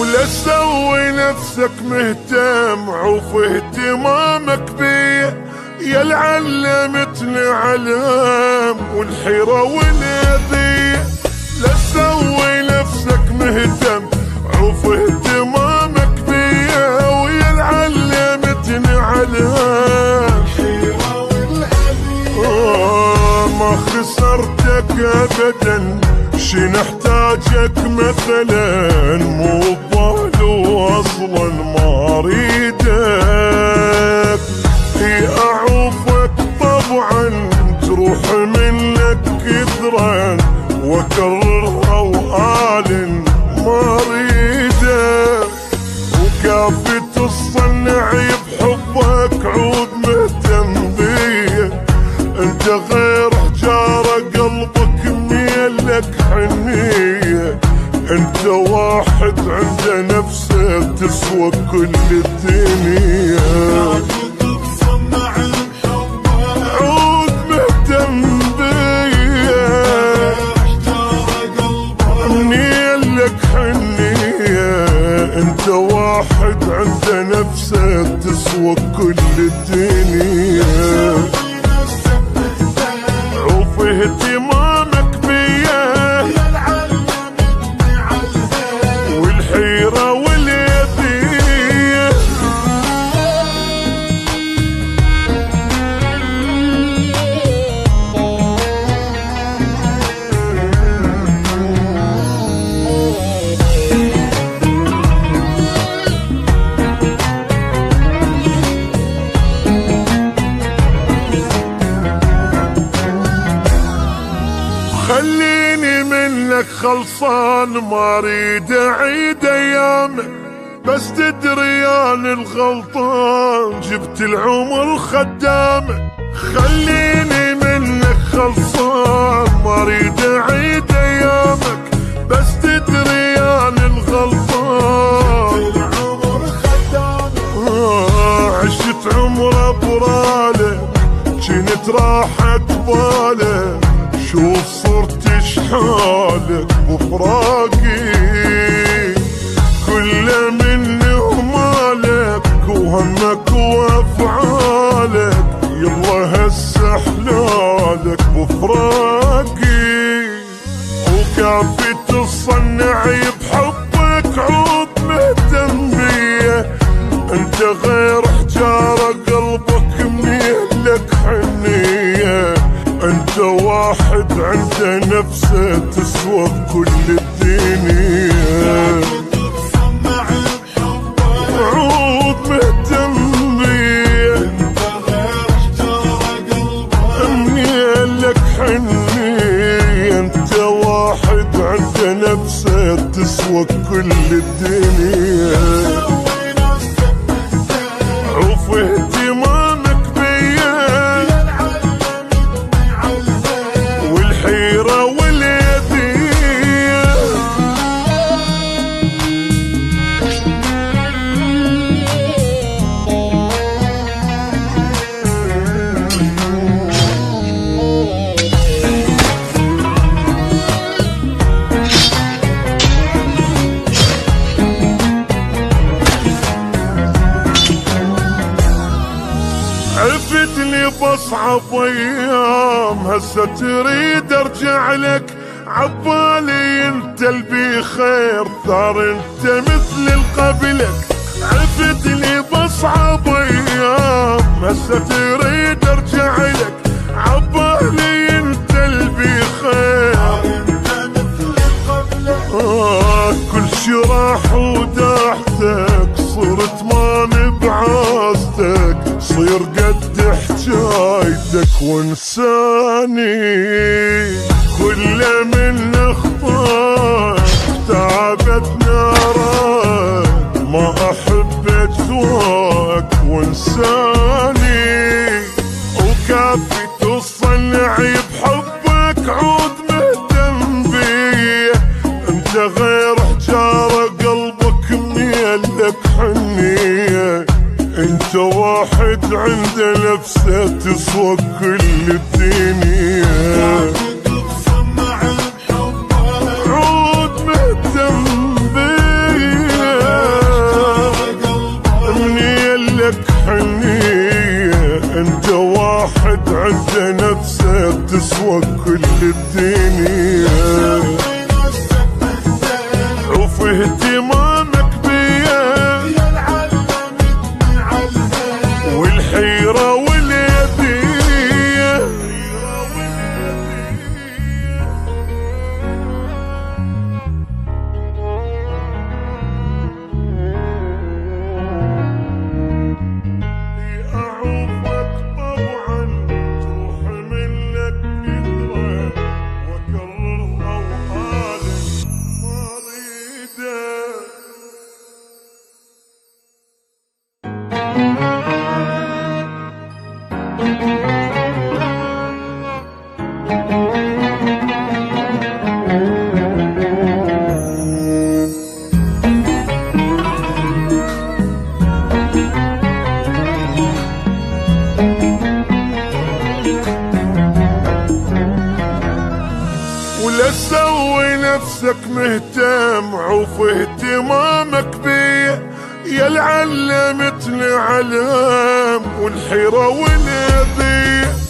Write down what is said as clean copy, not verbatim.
ولا تسوي نفسك مهتم، عوف اهتمامك بيه يا العلمتني علام والحيرة والأذية. لا تسوي نفسك مهتم، عوف اهتمامك بيه ويا العلمتني علام الحيرة والأذية. ما خسرتك أبدا شي نحتاجك مثلا، مو الضال واصلا ما اريدك. اعوفك طبعا تروح منك كثرا، واكررها واعلن ما اريدك. وكافي تصنع بحبك عود مهتم بيه، انت غير حجارة قلبك ميلك حنية. انت واحد عنده نفسه تسوى كل الدنيا. عود مهتم بيه، ميلك حنية. انت واحد عنده نفسه تسوى كل الدنيا. عوف اهتمامك بيه والحيرة والأذية. خليني منك خلصان، ما اريد اعيد ايامك، بس تدري انا الغلطان جبت العمر خدامك. خليني منك خلصان، ما اريد اعيد ايامك، بس تدري انا الغلطان جبت العمر خدامك. عشت عمر برالك جنت راحت بالك، شوف صرت شحالك بفراقي. كل منه مالك وهمك وافعالك، يلا هسه احلالك بفراقي. وكافي تصنع بحبك عود مهتم بيه، انت غير حجارة قلبك ميلك حنية. انت واحد عنده نفسه تسوى كل الدنيا. عود مهتم بيه، انت غير حجارة قلبك ميلك حنية. انت واحد عنده نفسه تسوى كل الدنيا. عوف اهتمامك بيه والحيرة والأذية. عرفت لي بصعب ايام، هسه تريد ارجع لك. عبالي انت اللي بخير، ثار انت مثل القبلك. عرفت لي بصعب ايام، هسه تريد ارجع لك. عبالي انت اللي بخير، انت مثل القبلك. كل شي راح وداحتك، صرت ماني بعاستك. صير قد حجايتك وانساني. كل من اخطاك تعبت نارك، ما احب اجواك وانساني. وكافي تصنع بحبك عود مهتم بيه، انت غير حجارة قلبك ميلك حنية. انت واحد عنده نفسه تسوى كل الدنيا. عود مهتم بيه الدنيا، عوف اهتمامك بيا والحيرة واليدية. أعوفك طبعا تروح منك كثرة وأكررها وحالي ما أريده. ولا تسوي نفسك مهتم، عوف اهتمامك بيا يا العلمتني علام والحيرة واليدية.